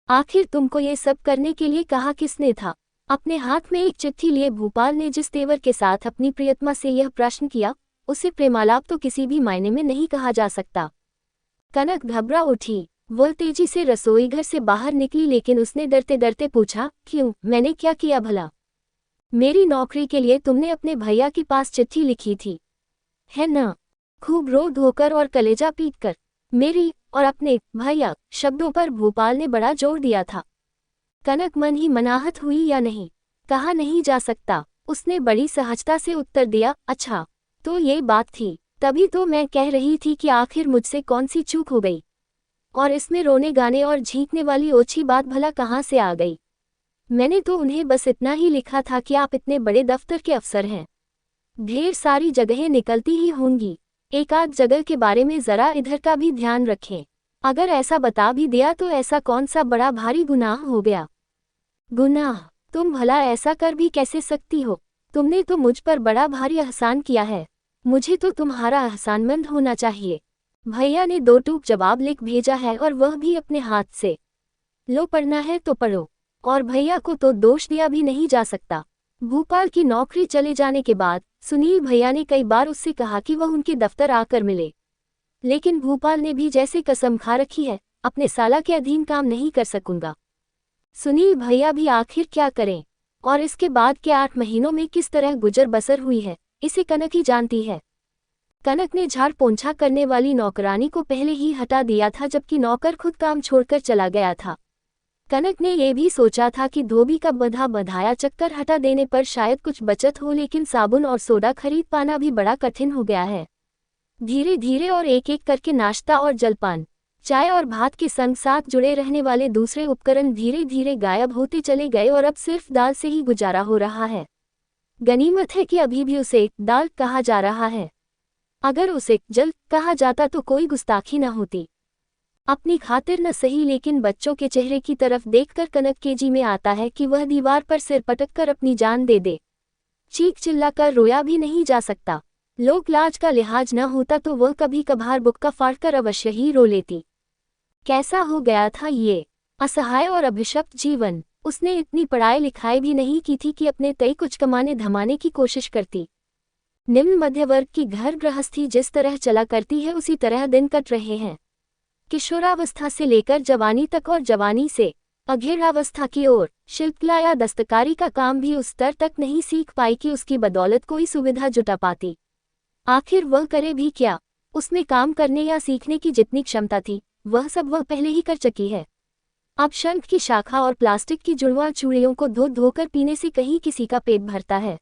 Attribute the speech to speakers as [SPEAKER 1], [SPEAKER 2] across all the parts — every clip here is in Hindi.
[SPEAKER 1] आखिर तुमको ये सब करने के लिए कहा किसने था? अपने हाथ में एक चिट्ठी लिए भूपाल ने जिस तेवर के साथ अपनी प्रियतमा से यह प्रश्न किया, उसे प्रेमालाप तो किसी भी मायने में नहीं कहा जा सकता। कनक घबरा उठी। वह तेजी से रसोई घर से बाहर निकली, लेकिन उसने डरते डरते पूछा, क्यों, मैंने क्या किया भला? मेरी नौकरी के लिए तुमने अपने भैया के पास चिट्ठी लिखी थी, है ना? खूब रो धोकर और कलेजा पीट कर। मेरी और अपने भैया शब्दों पर भूपाल ने बड़ा जोर दिया था। कनक मन ही मनाहत हुई या नहीं, कहा नहीं जा सकता। उसने बड़ी सहजता से उत्तर दिया, अच्छा तो ये बात थी। तभी तो मैं कह रही थी कि आखिर मुझसे कौन सी चूक हो गई, और इसमें रोने गाने और झींकने वाली ओछी बात भला कहाँ से आ गई? मैंने तो उन्हें बस इतना ही लिखा था कि आप इतने बड़े दफ्तर के अफसर हैं, ढेर सारी जगहें निकलती ही होंगी, एक आध जगह के बारे में जरा इधर का भी ध्यान रखें। अगर ऐसा बता भी दिया तो ऐसा कौन सा बड़ा भारी गुनाह हो गया? गुनाह? तुम भला ऐसा कर भी कैसे सकती हो? तुमने तो मुझ पर बड़ा भारी एहसान किया है, मुझे तो तुम्हारा एहसानमंद होना चाहिए। भैया ने दो टूक जवाब लिख भेजा है, और वह भी अपने हाथ से। लो पढ़ना है तो पढ़ो, और भैया को तो दोष दिया भी नहीं जा सकता। भूपाल की नौकरी चले जाने के बाद सुनील भैया ने कई बार उससे कहा कि वह उनके दफ्तर आकर मिले, लेकिन भूपाल ने भी जैसे कसम खा रखी है, अपने साला के अधीन काम नहीं कर सकूंगा। सुनील भैया भी आखिर क्या करें, और इसके बाद के 8 महीनों में किस तरह गुजर बसर हुई है, इसे कनक ही जानती है। कनक ने झाड़ पोंछा करने वाली नौकरानी को पहले ही हटा दिया था, जबकि नौकर खुद काम छोड़कर चला गया था। कनक ने यह भी सोचा था कि धोबी का बंधा बंधाया चक्कर हटा देने पर शायद कुछ बचत हो, लेकिन साबुन और सोडा खरीद पाना भी बड़ा कठिन हो गया है। धीरे धीरे और एक एक करके नाश्ता और जलपान, चाय और भात के संग साथ जुड़े रहने वाले दूसरे उपकरण धीरे धीरे गायब होते चले गए, और अब सिर्फ दाल से ही गुजारा हो रहा है। गनीमत है कि अभी भी उसे दाल कहा जा रहा है। अगर उसे जल कहा जाता तो कोई गुस्ताखी न होती। अपनी खातिर न सही, लेकिन बच्चों के चेहरे की तरफ देखकर कनक के जी में आता है कि वह दीवार पर सिर पटक कर अपनी जान दे दे। चीख चिल्लाकर रोया भी नहीं जा सकता। लोक लाज का लिहाज न होता तो वह कभी कभार बुक्का फाड़कर अवश्य ही रो लेती। कैसा हो गया था ये असहाय और अभिशप्त जीवन। उसने इतनी पढ़ाई लिखाई भी नहीं की थी कि अपने तय कुछ कमाने धमाने की कोशिश करती। निम्न मध्य वर्ग की घर गृहस्थी जिस तरह चला करती है, उसी तरह दिन कट रहे हैं। किशोरावस्था से लेकर जवानी तक, और जवानी से अघेरावस्था की ओर शिल्पकला या दस्तकारी का काम भी उस स्तर तक नहीं सीख पाई कि उसकी बदौलत कोई सुविधा जुटा पाती। आखिर वह करे भी क्या? उसमें काम करने या सीखने की जितनी क्षमता थी, वह सब वह पहले ही कर चुकी है। अब शंख की शाखा और प्लास्टिक की जुड़वा चूड़ियों को धो धोकर पीने से कहीं किसी का पेट भरता है?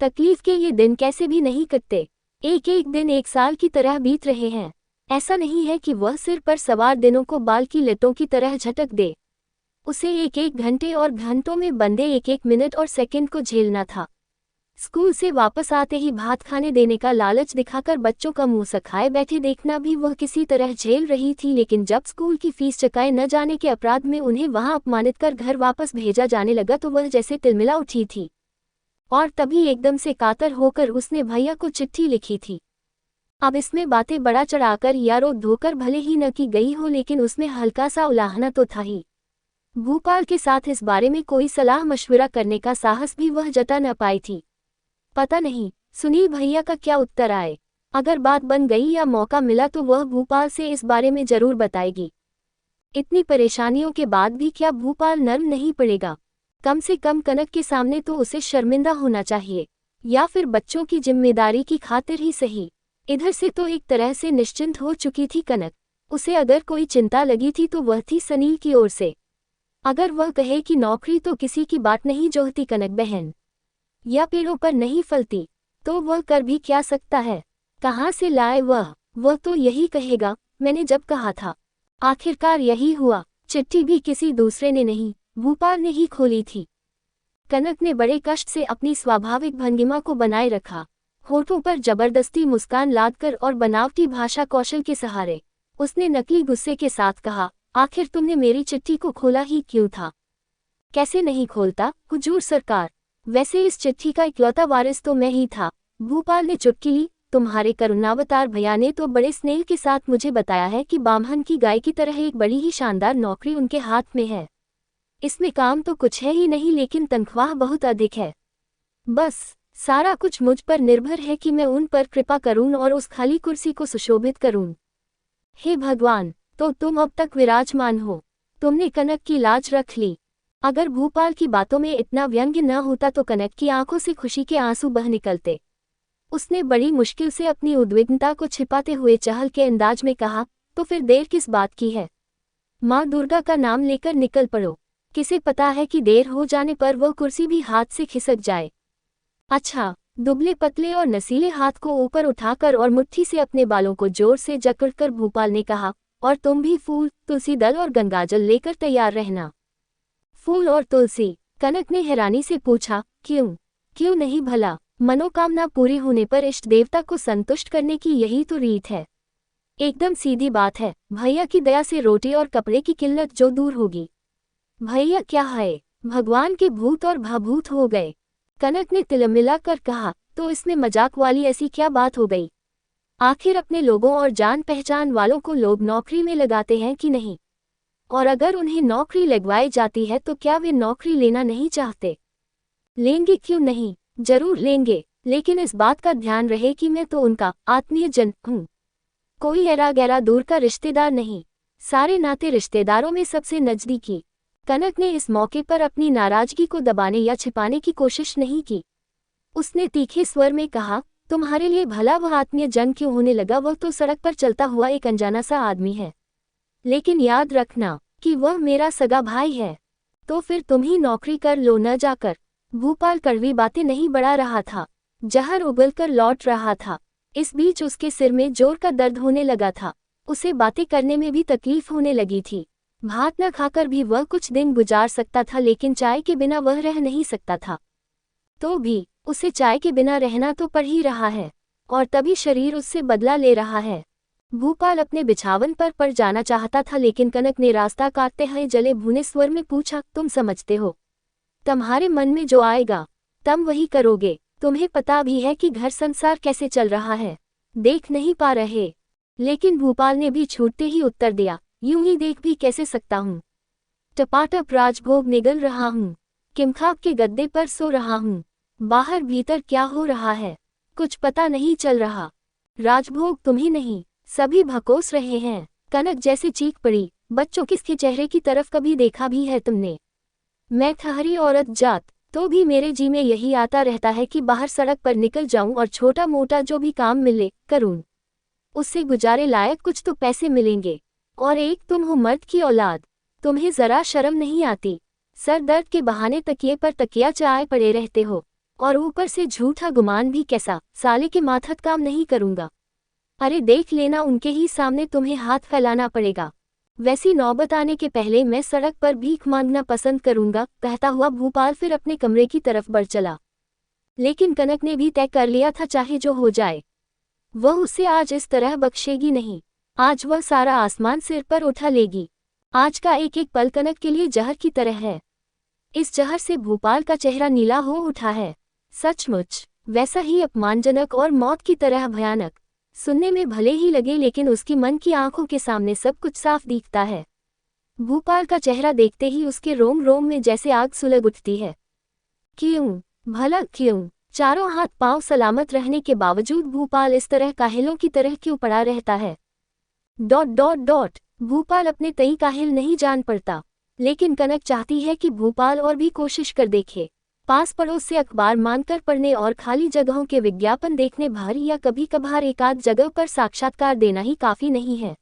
[SPEAKER 1] तकलीफ के ये दिन कैसे भी नहीं कटते। एक एक दिन एक साल की तरह बीत रहे हैं। ऐसा नहीं है कि वह सिर पर सवार दिनों को बाल की लटों की तरह झटक दे। उसे एक एक घंटे और घंटों में बंधे एक एक मिनट और सेकंड को झेलना था। स्कूल से वापस आते ही भात खाने देने का लालच दिखाकर बच्चों का मुंह सखाए बैठे देखना भी वह किसी तरह झेल रही थी, लेकिन जब स्कूल की फीस चुकाए न जाने के अपराध में उन्हें वहां अपमानित कर घर वापस भेजा जाने लगा तो वह जैसे तिलमिला उठी थी। और तभी एकदम से कातर होकर उसने भैया को चिट्ठी लिखी थी। अब इसमें बातें बड़ा चढ़ाकर या रो धोकर भले ही न की गई हो, लेकिन उसमें हल्का सा उलाहना तो था ही। भूपाल के साथ इस बारे में कोई सलाह मशविरा करने का साहस भी वह जता न पाई थी। पता नहीं सुनील भैया का क्या उत्तर आए। अगर बात बन गई या मौका मिला तो वह भूपाल से इस बारे में जरूर बताएगी। इतनी परेशानियों के बाद भी क्या भूपाल नर्म नहीं पड़ेगा? कम से कम कनक के सामने तो उसे शर्मिंदा होना चाहिए, या फिर बच्चों की जिम्मेदारी की खातिर ही सही। इधर से तो एक तरह से निश्चिंत हो चुकी थी कनक। उसे अगर कोई चिंता लगी थी तो वह थी सनील की ओर से। अगर वह कहे कि नौकरी तो किसी की बात नहीं जोहती कनक बहन, या पेड़ों पर नहीं फलती, तो वह कर भी क्या सकता है? कहाँ से लाए वह तो यही कहेगा, मैंने जब कहा था। आखिरकार यही हुआ। चिट्ठी भी किसी दूसरे ने नहीं, भूपाल ने ही खोली थी। कनक ने बड़े कष्ट से अपनी स्वाभाविक भंगिमा को बनाए रखा, होठों पर जबरदस्ती मुस्कान लादकर और बनावटी भाषा कौशल के सहारे उसने नकली गुस्से के साथ कहा, आखिर तुमने मेरी चिट्ठी को खोला ही क्यों था? कैसे नहीं खोलता हुजूर सरकार, वैसे इस चिट्ठी का इकलौता वारिस तो मैं ही था। भूपाल ने चुटकी ली तुम्हारे करुणावतार भैया ने तो बड़े स्नेह के साथ मुझे बताया है कि बामहन की गाय की तरह एक बड़ी ही शानदार नौकरी उनके हाथ में है। इसमें काम तो कुछ है ही नहीं, लेकिन तनख्वाह बहुत अधिक है। बस सारा कुछ मुझ पर निर्भर है कि मैं उन पर कृपा करूं और उस खाली कुर्सी को सुशोभित करूं। हे भगवान, तो तुम अब तक विराजमान हो। तुमने कनक की लाज रख ली। अगर भूपाल की बातों में इतना व्यंग्य न होता तो कनक की आंखों से खुशी के आंसू बह निकलते। उसने बड़ी मुश्किल से अपनी उद्विग्नता को छिपाते हुए चहल के अंदाज में कहा, तो फिर देर किस बात की है? माँ दुर्गा का नाम लेकर निकल पड़ो। किसे पता है कि देर हो जाने पर वह कुर्सी भी हाथ से खिसक जाए। अच्छा, दुबले पतले और नसीले हाथ को ऊपर उठाकर और मुट्ठी से अपने बालों को जोर से जकड़कर भूपाल ने कहा, और तुम भी फूल, तुलसी दल और गंगाजल लेकर तैयार रहना। फूल और तुलसी? कनक ने हैरानी से पूछा, क्यों? क्यों नहीं भला? मनोकामना पूरी होने पर इष्ट देवता को संतुष्ट करने की यही तो रीत है। एकदम सीधी बात है। भैया की दया से रोटी और कपड़े की किल्लत जो दूर होगी। भैया क्या है, भगवान के भूत और भाभूत हो गए। कनक ने तिलमिला कर कहा, तो इसमें मजाक वाली ऐसी क्या बात हो गई? आखिर अपने लोगों और जान पहचान वालों को लोग नौकरी में लगाते हैं कि नहीं? और अगर उन्हें नौकरी लगवाई जाती है तो क्या वे नौकरी लेना नहीं चाहते? लेंगे, क्यों नहीं, जरूर लेंगे, लेकिन इस बात का ध्यान रहे कि मैं तो उनका आत्मीय जन हूँ, कोई ऐरा गैरा दूर का रिश्तेदार नहीं। सारे नाते रिश्तेदारों में सबसे नजदीकी। कनक ने इस मौके पर अपनी नाराजगी को दबाने या छिपाने की कोशिश नहीं की। उसने तीखे स्वर में कहा, तुम्हारे लिए भला वह आत्मीय जन क्यों होने लगा? वह तो सड़क पर चलता हुआ एक अनजाना सा आदमी है। लेकिन याद रखना कि वह मेरा सगा भाई है। तो फिर तुम ही नौकरी कर लो न जाकर। भूपाल कड़वी बातें नहीं बढ़ा रहा था, जहर उगलकर लौट रहा था। इस बीच उसके सिर में जोर का दर्द होने लगा था। उसे बातें करने में भी तकलीफ होने लगी थी। भात न खाकर भी वह कुछ दिन गुजार सकता था, लेकिन चाय के बिना वह रह नहीं सकता था। तो भी उसे चाय के बिना रहना तो पड़ ही रहा है, और तभी शरीर उससे बदला ले रहा है। भूपाल अपने बिछावन पर पड़ जाना चाहता था, लेकिन कनक ने रास्ता काटते हुए जले भुने स्वर में पूछा, तुम समझते हो, तुम्हारे मन में जो आएगा तुम वही करोगे। तुम्हें पता भी है कि घर संसार कैसे चल रहा है, देख नहीं पा रहे? लेकिन भूपाल ने भी छूटते ही उत्तर दिया, यूं ही देख भी कैसे सकता हूँ? टपाटप राजभोग निगल रहा हूँ, किमखाब के गद्दे पर सो रहा हूँ। बाहर भीतर क्या हो रहा है कुछ पता नहीं चल रहा। राजभोग तुम ही नहीं, सभी भकोस रहे हैं। कनक जैसे चीख पड़ी, बच्चों किसके चेहरे की तरफ कभी देखा भी है तुमने? मैं ठहरी औरत जात, तो भी मेरे जी में यही आता रहता है कि बाहर सड़क पर निकल जाऊं और छोटा मोटा जो भी काम मिले करूं। उससे गुजारे लायक कुछ तो पैसे मिलेंगे। और एक तुम हो मर्द की औलाद, तुम्हें जरा शर्म नहीं आती? सर दर्द के बहाने तकिए पर तकिया चाय पड़े रहते हो, और ऊपर से झूठा गुमान भी कैसा, साले के माथत काम नहीं करूंगा। अरे देख लेना, उनके ही सामने तुम्हें हाथ फैलाना पड़ेगा। वैसी नौबत आने के पहले मैं सड़क पर भीख मांगना पसंद करूंगा। कहता हुआ भूपाल फिर अपने कमरे की तरफ बढ़ चला। लेकिन कनक ने भी तय कर लिया था, चाहे जो हो जाए, वह उसे आज इस तरह बख्शेगी नहीं। आज वह सारा आसमान सिर पर उठा लेगी। आज का एक एक पल कनक के लिए जहर की तरह है। इस जहर से भूपाल का चेहरा नीला हो उठा है, सचमुच वैसा ही अपमानजनक और मौत की तरह भयानक। सुनने में भले ही लगे, लेकिन उसकी मन की आंखों के सामने सब कुछ साफ दिखता है। भूपाल का चेहरा देखते ही उसके रोम रोम में जैसे आग सुलग उठती है। क्यों, भला क्यों? चारों हाथ पांव सलामत रहने के बावजूद भूपाल इस तरह काहिलों की तरह क्यों पड़ा रहता है? ... भूपाल अपने तई काहिल नहीं जान पड़ता, लेकिन कनक चाहती है कि भूपाल और भी कोशिश कर देखे। पास पड़ोस से अखबार मांगकर पढ़ने और खाली जगहों के विज्ञापन देखने भर या कभी कभार एक आध जगह पर साक्षात्कार देना ही काफी नहीं है।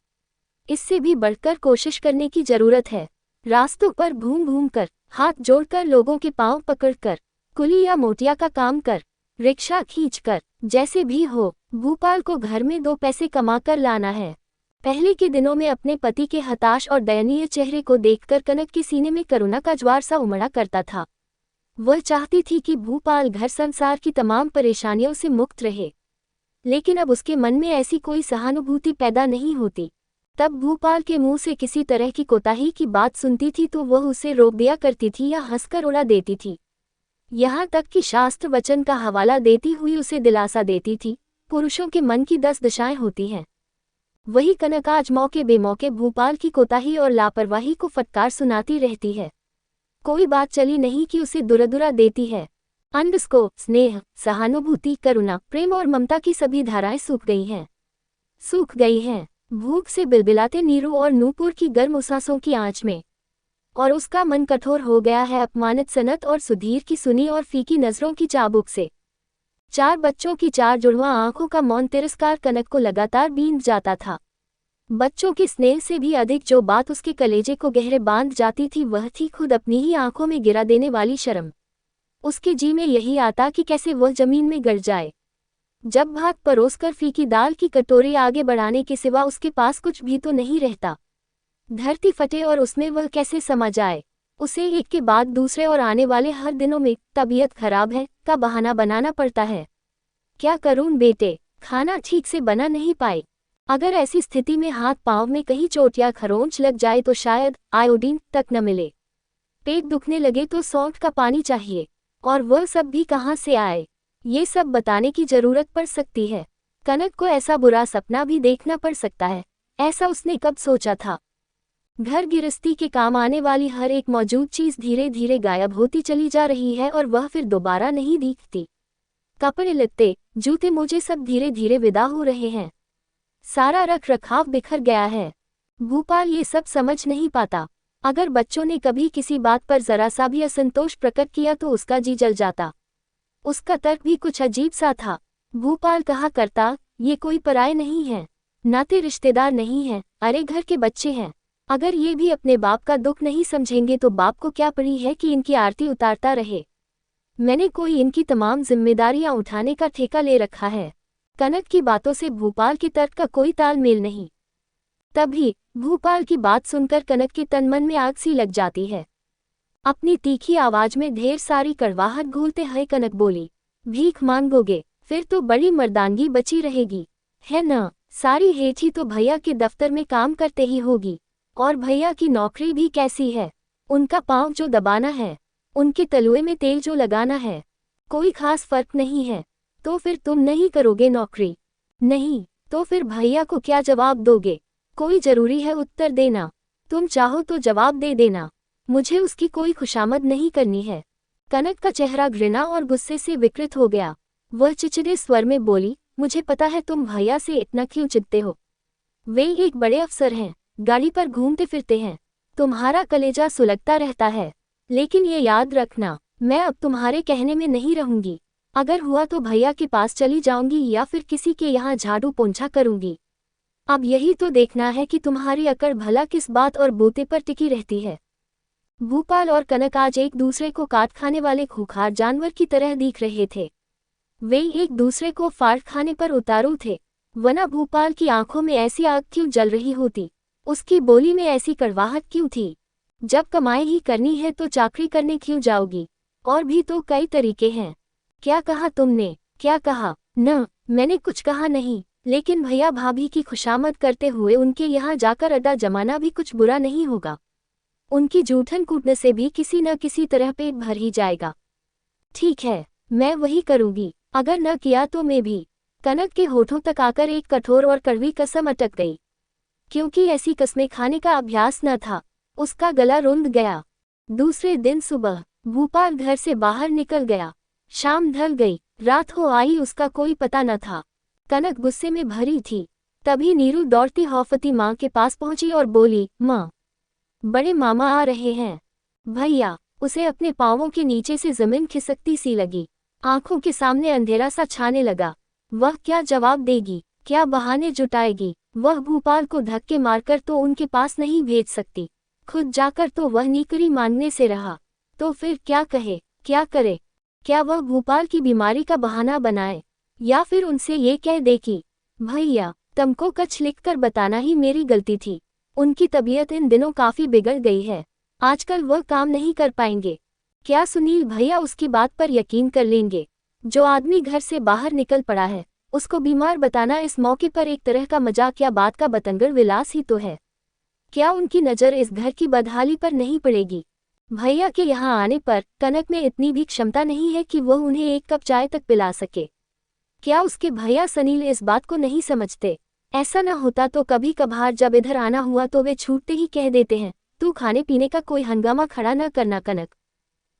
[SPEAKER 1] इससे भी बढ़कर कोशिश करने की जरूरत है। रास्तों पर घूम घूम कर, हाथ जोड़कर, लोगों के पांव पकड़कर, कुली या मोटिया का काम कर, रिक्शा खींचकर, जैसे भी हो भूपाल को घर में 2 पैसे कमाकर लाना है। पहले के दिनों में अपने पति के हताश और दयनीय चेहरे को देखकर कनक के सीने में करुणा का ज्वार सा उमड़ा करता था। वह चाहती थी कि भूपाल घर संसार की तमाम परेशानियों से मुक्त रहे, लेकिन अब उसके मन में ऐसी कोई सहानुभूति पैदा नहीं होती। तब भूपाल के मुंह से किसी तरह की कोताही की बात सुनती थी तो वह उसे रोक दिया करती थी या हंसकर उड़ा देती थी। यहाँ तक कि शास्त्र वचन का हवाला देती हुई उसे दिलासा देती थी, पुरुषों के मन की 10 दिशाएं होती हैं। वही कनक आज मौके बेमौके भूपाल की कोताही और लापरवाही को फटकार सुनाती रहती है। कोई बात चली नहीं कि उसे दुरदुरा देती है। स्नेह, सहानुभूति, करुणा, प्रेम और ममता की सभी धाराएं सूख गई हैं। भूख से बिलबिलाते नीरू और नूपुर की गर्म सांसों की आंच में। और उसका मन कठोर हो गया है अपमानित सनत और सुधीर की सुनी और फीकी नजरों की चाबुक से। 4 बच्चों की 4 जुड़वा आंखों का मौन तिरस्कार कनक को लगातार बींध जाता था। बच्चों के स्नेह से भी अधिक जो बात उसके कलेजे को गहरे बांध जाती थी वह थी खुद अपनी ही आंखों में गिरा देने वाली शर्म। उसके जी में यही आता कि कैसे वह जमीन में गिर जाए। जब भात परोसकर फीकी दाल की कटोरी आगे बढ़ाने के सिवा उसके पास कुछ भी तो नहीं रहता। धरती फटे और उसमें वह कैसे समा जाए। उसे एक के बाद दूसरे और आने वाले हर दिनों में तबीयत खराब है का बहाना बनाना पड़ता है। क्या करूं बेटे, खाना ठीक से बना नहीं पाए। अगर ऐसी स्थिति में हाथ पांव में कहीं चोट या खरोंच लग जाए तो शायद आयोडीन तक न मिले। पेट दुखने लगे तो सौंठ का पानी चाहिए, और वह सब भी कहाँ से आए ये सब बताने की जरूरत पड़ सकती है। कनक को ऐसा बुरा सपना भी देखना पड़ सकता है, ऐसा उसने कब सोचा था। घर गृहस्थी के काम आने वाली हर एक मौजूद चीज धीरे धीरे गायब होती चली जा रही है और वह फिर दोबारा नहीं दिखती। कपड़े लत्ते, जूते मोजे सब धीरे धीरे विदा हो रहे हैं। सारा रख रखाव बिखर गया है। भूपाल ये सब समझ नहीं पाता। अगर बच्चों ने कभी किसी बात पर जरा सा भी असंतोष प्रकट किया तो उसका जी जल जाता। उसका तर्क भी कुछ अजीब सा था। भूपाल कहा करता, ये कोई पराये नहीं है, नाते रिश्तेदार नहीं है, अरे घर के बच्चे हैं। अगर ये भी अपने बाप का दुख नहीं समझेंगे तो बाप को क्या पड़ी है कि इनकी आरती उतारता रहे। मैंने कोई इनकी तमाम जिम्मेदारियां उठाने का ठेका ले रखा है। कनक की बातों से भूपाल के तर्क का कोई तालमेल नहीं। तभी भूपाल की बात सुनकर कनक के तन मन में आग सी लग जाती है। अपनी तीखी आवाज में ढेर सारी कड़वाहट घोलते हुए कनक बोली, भीख मांगोगे? फिर तो बड़ी मर्दानगी बची रहेगी, है न? सारी हेठी तो भैया के दफ्तर में काम करते ही होगी। और भैया की नौकरी भी कैसी है? उनका पांव जो दबाना है, उनके तलुए में तेल जो लगाना है, कोई खास फर्क नहीं है। तो फिर तुम नहीं करोगे नौकरी? नहीं तो फिर भैया को क्या जवाब दोगे? कोई जरूरी है उत्तर देना? तुम चाहो तो जवाब दे देना, मुझे उसकी कोई खुशामद नहीं करनी है। कनक का चेहरा घृणा और गुस्से से विकृत हो गया। वह चिचिड़े स्वर में बोली, मुझे पता है तुम भैया से इतना क्यों चिढ़ते हो। वे एक बड़े अफसर हैं, गाड़ी पर घूमते फिरते हैं, तुम्हारा कलेजा सुलगता रहता है। लेकिन ये याद रखना, मैं अब तुम्हारे कहने में नहीं रहूंगी। अगर हुआ तो भैया के पास चली जाऊंगी या फिर किसी के यहाँ झाड़ू पोंछा करूंगी। अब यही तो देखना है कि तुम्हारी अकड़ भला किस बात और बूते पर टिकी रहती है। भूपाल और कनक आज एक दूसरे को काट खाने वाले खूंखार जानवर की तरह दिख रहे थे। वे एक दूसरे को फाड़ खाने पर उतारू थे। वरना भूपाल की आंखों में ऐसी आग क्यों जल रही होती, उसकी बोली में ऐसी कड़वाहट क्यों थी। जब कमाई ही करनी है तो चाकरी करने क्यों जाओगी? और भी तो कई तरीके हैं। क्या कहा तुमने? क्या कहा? न, मैंने कुछ कहा नहीं, लेकिन भैया भाभी की खुशामद करते हुए उनके यहाँ जाकर अड्डा जमाना भी कुछ बुरा नहीं होगा। उनकी जूठन कूटने से भी किसी न किसी तरह पेट भर ही जाएगा। ठीक है, मैं वही करूंगी, अगर न किया तो मैं भी। कनक के होठों तक आकर एक कठोर और कड़वी कसम अटक गई। क्योंकि ऐसी कस्में खाने का अभ्यास न था, उसका गला रुंध गया। दूसरे दिन सुबह भूपाल घर से बाहर निकल गया। शाम ढल गई, रात हो आई, उसका कोई पता न था। कनक गुस्से में भरी थी। तभी नीरू दौड़ती हौफती माँ के पास पहुंची और बोली, माँ, बड़े मामा आ रहे हैं। भैया? उसे अपने पांवों के नीचे से जमीन खिसकती सी लगी। आंखों के सामने अंधेरा सा छाने लगा। वह क्या जवाब देगी, क्या बहाने जुटाएगी? वह भूपाल को धक्के मारकर तो उनके पास नहीं भेज सकती, खुद जाकर तो वह नीकरी मांगने से रहा। तो फिर क्या कहे, क्या करे? क्या वह भूपाल की बीमारी का बहाना बनाए, या फिर उनसे ये कह दे कि भैया, तुमको कछ लिखकर बताना ही मेरी गलती थी। उनकी तबीयत इन दिनों काफी बिगड़ गई है, आजकल वह काम नहीं कर पाएंगे। क्या सुनील भैया उसकी बात पर यकीन कर लेंगे? जो आदमी घर से बाहर निकल पड़ा है, उसको बीमार बताना इस मौके पर एक तरह का मजाक या बात का बतंगड़ विलास ही तो है। क्या उनकी नज़र इस घर की बदहाली पर नहीं पड़ेगी? भैया के यहाँ आने पर कनक में इतनी भी क्षमता नहीं है कि वह उन्हें एक कप चाय तक पिला सके। क्या उसके भैया सनील इस बात को नहीं समझते? ऐसा न होता तो कभी कभार जब इधर आना हुआ तो वे छूटते ही कह देते हैं, तू खाने पीने का कोई हंगामा खड़ा न करना कनक।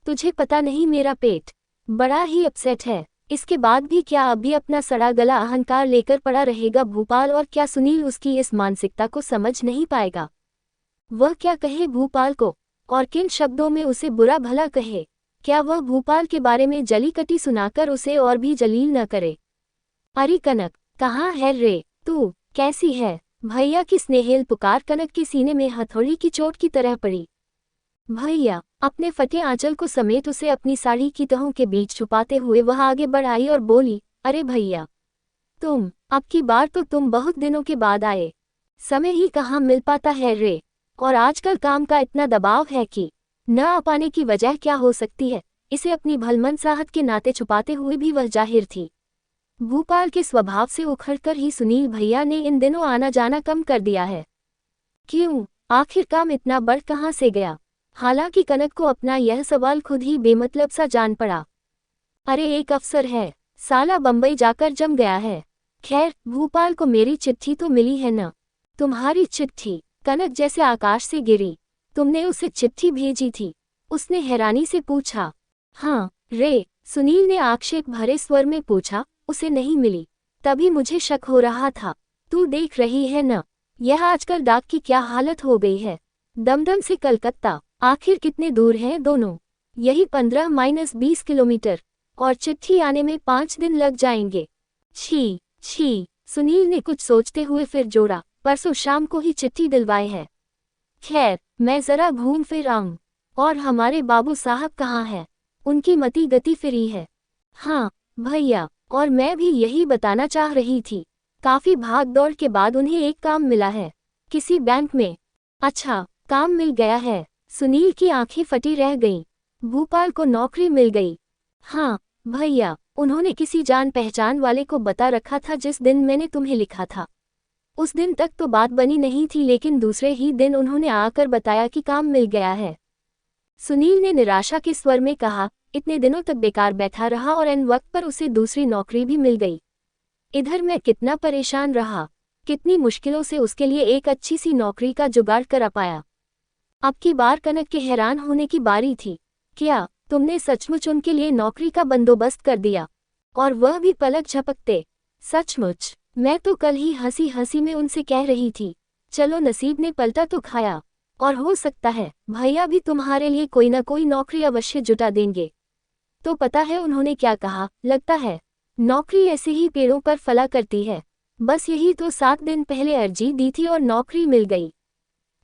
[SPEAKER 1] तुझे पता नहीं मेरा पेट बड़ा ही अपसेट है। इसके बाद भी क्या अभी अपना सड़ा गला अहंकार लेकर पड़ा रहेगा भूपाल? और क्या सुनील उसकी इस मानसिकता को समझ नहीं पाएगा? वह क्या कहे भूपाल को, और किन शब्दों में उसे बुरा भला कहे? क्या वह भूपाल के बारे में जली कटी सुनाकर उसे और भी जलील न करे? अरे कनक, कहाँ है रे तू? कैसी है? भैया की स्नेहिल पुकार कनक के सीने में हथौड़ी की चोट की तरह पड़ी। भैया, अपने फटे आंचल को समेत उसे अपनी साड़ी की तहों के बीच छुपाते हुए वह आगे बढ़ आई और बोली, अरे भैया, अब की बार तो तुम बहुत दिनों के बाद आए। समय ही कहाँ मिल पाता है रे, और आजकल काम का इतना दबाव है कि न आ पाने की वजह क्या हो सकती है? इसे अपनी भलमनसाहट के नाते छुपाते हुए भी वह जाहिर थी। भूपाल के स्वभाव से उखड़कर ही सुनील भैया ने इन दिनों आना जाना कम कर दिया है। क्यों? आखिर काम इतना बढ़ कहाँ से गया? हालांकि कनक को अपना यह सवाल खुद ही बेमतलब सा जान पड़ा। अरे एक अफसर है, साला बंबई जाकर जम गया है। खैर, भूपाल को मेरी चिट्ठी तो मिली है न? तुम्हारी चिट्ठी? कनक जैसे आकाश से गिरी। तुमने उसे चिट्ठी भेजी थी? उसने हैरानी से पूछा। हाँ रे, सुनील ने आक्षेप भरे स्वर में पूछा, उसे नहीं मिली। तभी मुझे शक हो रहा था। तू देख रही है न, यह आजकल डाक की क्या हालत हो गई है। दमदम से कलकत्ता आखिर कितने दूर हैं दोनों? यही 15-20 किलोमीटर, और चिट्ठी आने में 5 दिन लग जाएंगे। छी छी, सुनील ने कुछ सोचते हुए फिर जोड़ा, परसों शाम को ही चिट्ठी दिलवाए है। खैर, मैं जरा घूम फिर आऊं। और हमारे बाबू साहब कहाँ हैं? उनकी मति गति फिरी है। हाँ भैया, और मैं भी यही बताना चाह रही थी। काफी भाग दौड़ के बाद उन्हें एक काम मिला है, किसी बैंक में। अच्छा, काम मिल गया है? सुनील की आंखें फटी रह गईं। भूपाल को नौकरी मिल गई? हाँ भैया, उन्होंने किसी जान पहचान वाले को बता रखा था जिस दिन मैंने तुम्हें लिखा था। उस दिन तक तो बात बनी नहीं थी, लेकिन दूसरे ही दिन उन्होंने आकर बताया कि काम मिल गया है। सुनील ने निराशा के स्वर में कहा, इतने दिनों तक बेकार बैठा रहा और ऐन वक्त पर उसे दूसरी नौकरी भी मिल गई। इधर मैं कितना परेशान रहा, कितनी मुश्किलों से उसके लिए एक अच्छी सी नौकरी का जुगाड़ कर पाया। अब की बार कनक के हैरान होने की बारी थी। क्या तुमने सचमुच उनके लिए नौकरी का बंदोबस्त कर दिया, और वह भी पलक झपकते? सचमुच? मैं तो कल ही हंसी हंसी में उनसे कह रही थी, चलो नसीब ने पलटा तो खाया, और हो सकता है भैया भी तुम्हारे लिए कोई न कोई नौकरी अवश्य जुटा देंगे। तो पता है उन्होंने क्या कहा? लगता है नौकरी ऐसे ही पेड़ों पर फला करती है। बस यही तो 7 दिन पहले अर्जी दी थी और नौकरी मिल गई।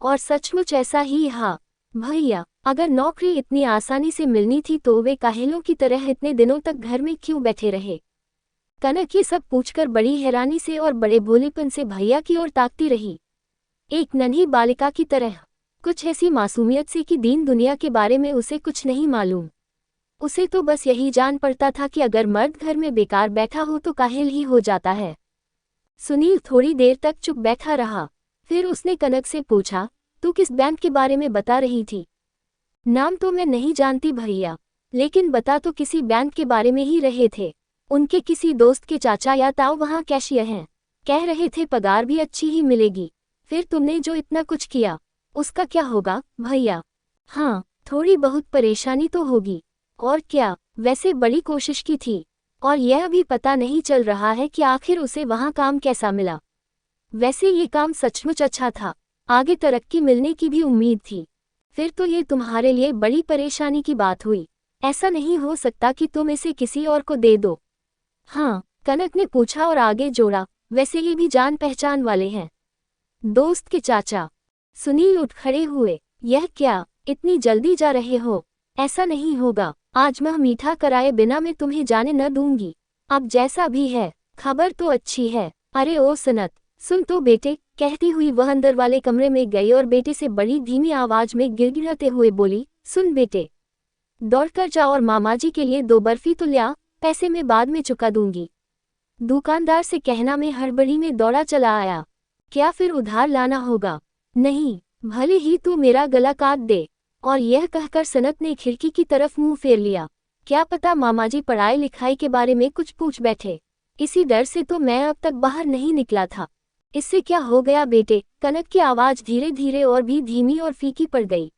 [SPEAKER 1] और सचमुच ऐसा ही। हाँ भैया, अगर नौकरी इतनी आसानी से मिलनी थी तो वे काहेलों की तरह इतने दिनों तक घर में क्यों बैठे रहे? कनक ये सब पूछकर बड़ी हैरानी से और बड़े भोलेपन से भैया की ओर ताकती रही, एक नन्ही बालिका की तरह, कुछ ऐसी मासूमियत से कि दीन दुनिया के बारे में उसे कुछ नहीं मालूम। उसे तो बस यही जान पड़ता था कि अगर मर्द घर में बेकार बैठा हो तो काहिल ही हो जाता है। सुनील थोड़ी देर तक चुप बैठा रहा, फिर उसने कनक से पूछा, तू किस बैंक के बारे में बता रही थी? नाम तो मैं नहीं जानती भैया, लेकिन बता तो किसी बैंक के बारे में ही रहे थे। उनके किसी दोस्त के चाचा या ताऊ वहाँ कैशियर हैं, कह रहे थे पगार भी अच्छी ही मिलेगी। फिर तुमने जो इतना कुछ किया, उसका क्या होगा भैया? हाँ, थोड़ी बहुत परेशानी तो होगी, और क्या, वैसे बड़ी कोशिश की थी, और यह भी पता नहीं चल रहा है कि आखिर उसे वहाँ काम कैसा मिला। वैसे ये काम सचमुच अच्छा था, आगे तरक्की मिलने की भी उम्मीद थी। फिर तो ये तुम्हारे लिए बड़ी परेशानी की बात हुई। ऐसा नहीं हो सकता कि तुम इसे किसी और को दे दो? हाँ, कनक ने पूछा और आगे जोड़ा, वैसे ये भी जान पहचान वाले हैं। दोस्त के चाचा? सुनील उठ खड़े हुए, यह क्या, इतनी जल्दी जा रहे हो? ऐसा नहीं होगा, आज मैं मीठा कराए बिना मैं तुम्हें जाने न दूंगी। अब जैसा भी है, खबर तो अच्छी है। अरे ओ सनत, सुन तो बेटे, कहती हुई वह अंदर वाले कमरे में गई और बेटे से बड़ी धीमी आवाज में गिड़गिड़ाते हुए बोली, सुन बेटे, दौड़कर जा और मामाजी के लिए 2 बर्फी तो ले आ, पैसे मैं बाद में चुका दूंगी। दुकानदार से कहना मैं हड़बड़ी में दौड़ा चला आया। क्या फिर उधार लाना होगा? नहीं, भले ही तू मेरा गला काट दे। और यह कहकर सनत ने खिड़की की तरफ मुंह फेर लिया। क्या पता मामाजी पढ़ाई लिखाई के बारे में कुछ पूछ बैठे। इसी डर से तो मैं अब तक बाहर नहीं निकला था। इससे क्या हो गया बेटे? कनक की आवाज धीरे धीरे और भी धीमी और फीकी पड़ गई।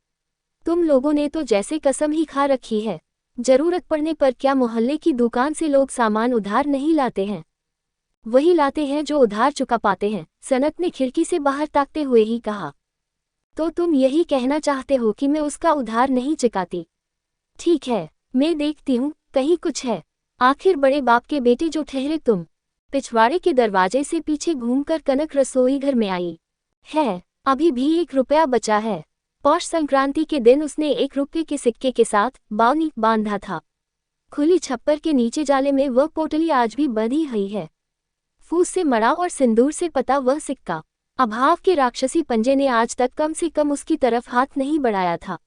[SPEAKER 1] तुम लोगों ने तो जैसे कसम ही खा रखी है, जरूरत पड़ने पर क्या मोहल्ले की दुकान से लोग सामान उधार नहीं लाते हैं? वही लाते हैं जो उधार चुका पाते हैं, सनत ने खिड़की से बाहर ताकते हुए ही कहा। तो तुम यही कहना चाहते हो कि मैं उसका उधार नहीं चुकाती? ठीक है, मैं देखती हूँ कहीं कुछ है। आखिर बड़े बाप के बेटे जो ठहरे तुम। पिछवाड़े के दरवाजे से पीछे घूमकर कनक रसोई घर में आई। है, अभी भी 1 रुपया बचा है। पौष संक्रांति के दिन उसने 1 रुपये के सिक्के के साथ बावनी बांधा था। खुली छप्पर के नीचे जाले में वह पोटली आज भी बंधी हुई है। फूस से मड़ा और सिंदूर से पता वह सिक्का। अभाव के राक्षसी पंजे ने आज तक कम से कम उसकी तरफ हाथ नहीं बढ़ाया था।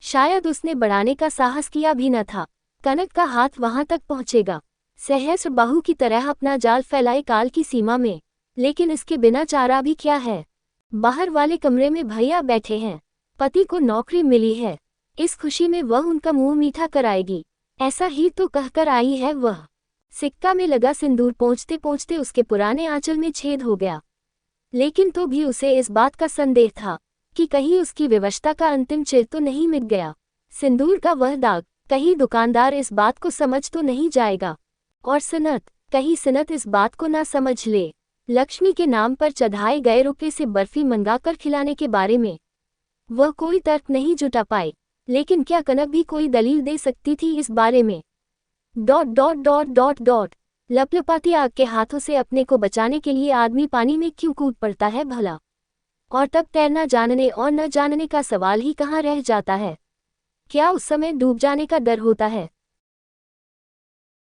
[SPEAKER 1] शायद उसने बढ़ाने का साहस किया भी न था। कनक का हाथ वहां तक पहुंचेगा, सहस्र बाहु की तरह अपना जाल फैलाए काल की सीमा में। लेकिन इसके बिना चारा भी क्या है? बाहर वाले कमरे में भैया बैठे हैं, पति को नौकरी मिली है, इस खुशी में वह उनका मुंह मीठा कराएगी, ऐसा ही तो कहकर आई है वह। सिक्का में लगा सिंदूर पहुंचते पहुंचते उसके पुराने आंचल में छेद हो गया। लेकिन तो भी उसे इस बात का संदेह था कि कहीं उसकी विवशता का अंतिम चिर तो नहीं मिट गया। सिंदूर का वह दाग, कहीं दुकानदार इस बात को समझ तो नहीं जाएगा? और सनत, कहीं सनत इस बात को ना समझ ले। लक्ष्मी के नाम पर चढ़ाए गए रुपये से बर्फी मंगाकर खिलाने के बारे में वह कोई तर्क नहीं जुटा पाई। लेकिन क्या कनक भी कोई दलील दे सकती थी इस बारे में? Dot dot dot dot dot लपलपाती आग के हाथों से अपने को बचाने के लिए आदमी पानी में क्यों कूद पड़ता है भला? और तब तैरना जानने और न जानने का सवाल ही कहाँ रह जाता है? क्या उस समय डूब जाने का डर होता है?